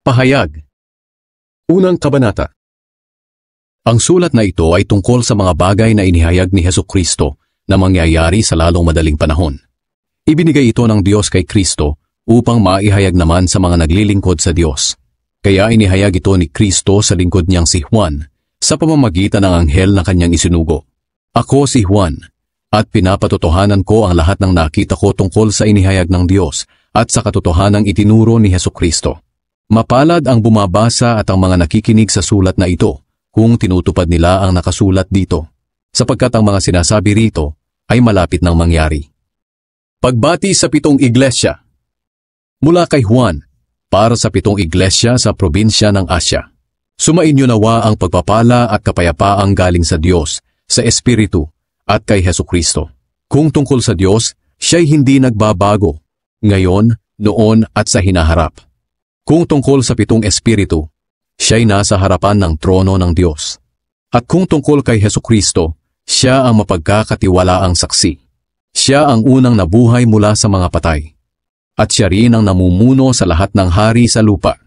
Pahayag. Unang kabanata. Ang sulat na ito ay tungkol sa mga bagay na inihayag ni Hesukristo na mangyayari sa lalong madaling panahon. Ibinigay ito ng Diyos kay Kristo upang maihayag naman sa mga naglilingkod sa Diyos. Kaya inihayag ito ni Kristo sa lingkod niyang si Juan sa pamamagitan ng anghel na kanyang isinugo. Ako si Juan, at pinapatotohanan ko ang lahat ng nakita ko tungkol sa inihayag ng Diyos at sa katotohanang itinuro ni Hesukristo. Mapalad ang bumabasa at ang mga nakikinig sa sulat na ito kung tinutupad nila ang nakasulat dito, sapagkat ang mga sinasabi rito ay malapit nang mangyari. Pagbati sa 7 iglesia. Mula kay Juan, para sa 7 iglesia sa probinsya ng Asya. Sumainyo nawa ang pagpapala at kapayapaang galing sa Diyos, sa Espiritu, at kay Hesukristo. Kung tungkol sa Diyos, siya'y hindi nagbabago, ngayon, noon at sa hinaharap. Kung tungkol sa 7 espiritu, siya'y nasa harapan ng trono ng Diyos. At kung tungkol kay Hesukristo, siya ang mapagkakatiwalaang saksi. Siya ang unang nabuhay mula sa mga patay. At siya rin ang namumuno sa lahat ng hari sa lupa.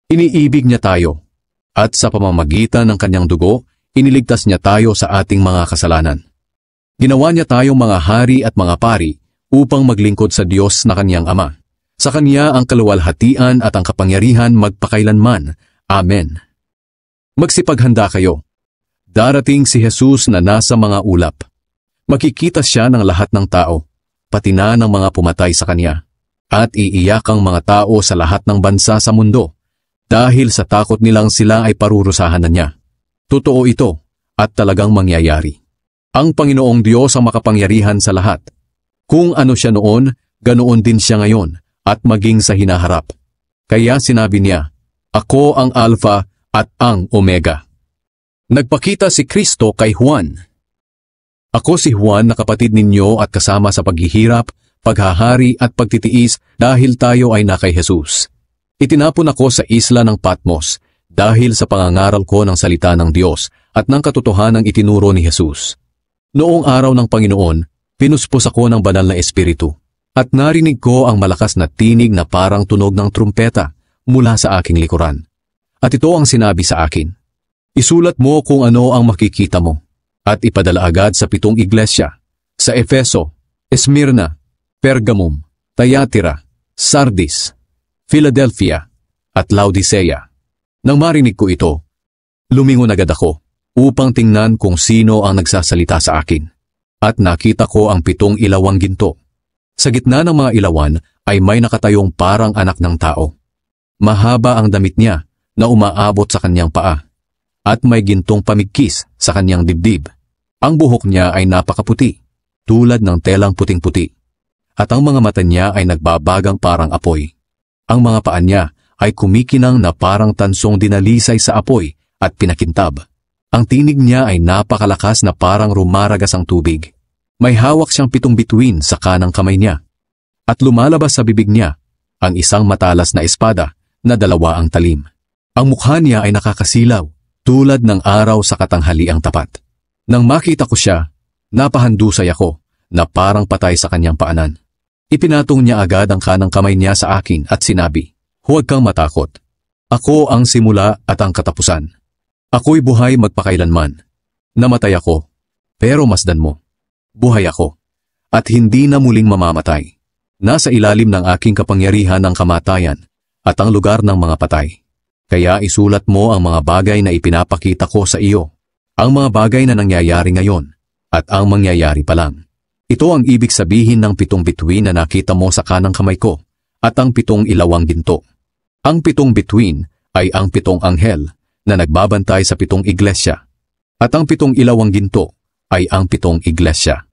Iniibig niya tayo. At sa pamamagitan ng kanyang dugo, iniligtas niya tayo sa ating mga kasalanan. Ginawa niya tayong mga hari at mga pari upang maglingkod sa Diyos na kanyang Ama. Sa Kanya ang kaluwalhatian at ang kapangyarihan magpakailanman. Amen. Magsipaghanda kayo. Darating si Jesus na nasa mga ulap. Makikita siya ng lahat ng tao, pati na ng mga pumatay sa Kanya. At iiyak ang mga tao sa lahat ng bansa sa mundo, dahil sa takot nilang sila ay parurusahan na niya. Totoo ito, at talagang mangyayari. Ang Panginoong Diyos ang makapangyarihan sa lahat. Kung ano siya noon, ganoon din siya ngayon, at maging sa hinaharap. Kaya sinabi niya, Ako ang Alpha at ang Omega. Nagpakita si Kristo kay Juan. Ako si Juan na kapatid ninyo at kasama sa paghihirap, paghahari at pagtitiis dahil tayo ay na kay Jesus. Itinapon ako sa isla ng Patmos dahil sa pangangaral ko ng salita ng Diyos at ng katotohanang itinuro ni Jesus. Noong araw ng Panginoon, pinuspos ako ng banal na espiritu. At narinig ko ang malakas na tinig na parang tunog ng trumpeta mula sa aking likuran. At ito ang sinabi sa akin, Isulat mo kung ano ang makikita mo, at ipadala agad sa 7 iglesia, sa Efeso, Esmirna, Pergamum, Thyatira, Sardis, Philadelphia, at Laodicea. Nang marinig ko ito, lumingon agad ako upang tingnan kung sino ang nagsasalita sa akin. At nakita ko ang 7 ilawang ginto. Sa gitna ng mga ilawan ay may nakatayong parang anak ng tao. Mahaba ang damit niya na umaabot sa kanyang paa at may gintong pamigkis sa kanyang dibdib. Ang buhok niya ay napakaputi, tulad ng telang puting-puti. At ang mga mata niya ay nagbabagang parang apoy. Ang mga paa niya ay kumikinang na parang tansong dinalisay sa apoy at pinakintab. Ang tinig niya ay napakalakas na parang rumaragas ang tubig. May hawak siyang 7 bituin sa kanang kamay niya. At lumalabas sa bibig niya ang isang matalas na espada na 2 ang talim. Ang mukha niya ay nakakasilaw, tulad ng araw sa katanghaliang tapat. Nang makita ko siya, napahandusay ako na parang patay sa kanyang paanan. Ipinatong niya agad ang kanang kamay niya sa akin at sinabi, Huwag kang matakot. Ako ang simula at ang katapusan. Ako'y buhay magpakailanman. Namatay ako, pero masdan mo. Buhay ako, at hindi na muling mamamatay. Nasa ilalim ng aking kapangyarihan ng kamatayan at ang lugar ng mga patay. Kaya isulat mo ang mga bagay na ipinapakita ko sa iyo, ang mga bagay na nangyayari ngayon, at ang mangyayari pa lang. Ito ang ibig sabihin ng 7 bituin na nakita mo sa kanang kamay ko, at ang 7 ilawang ginto. Ang 7 bituin ay ang 7 anghel na nagbabantay sa 7 iglesia, at ang 7 ilawang ginto ay ang 7 iglesia.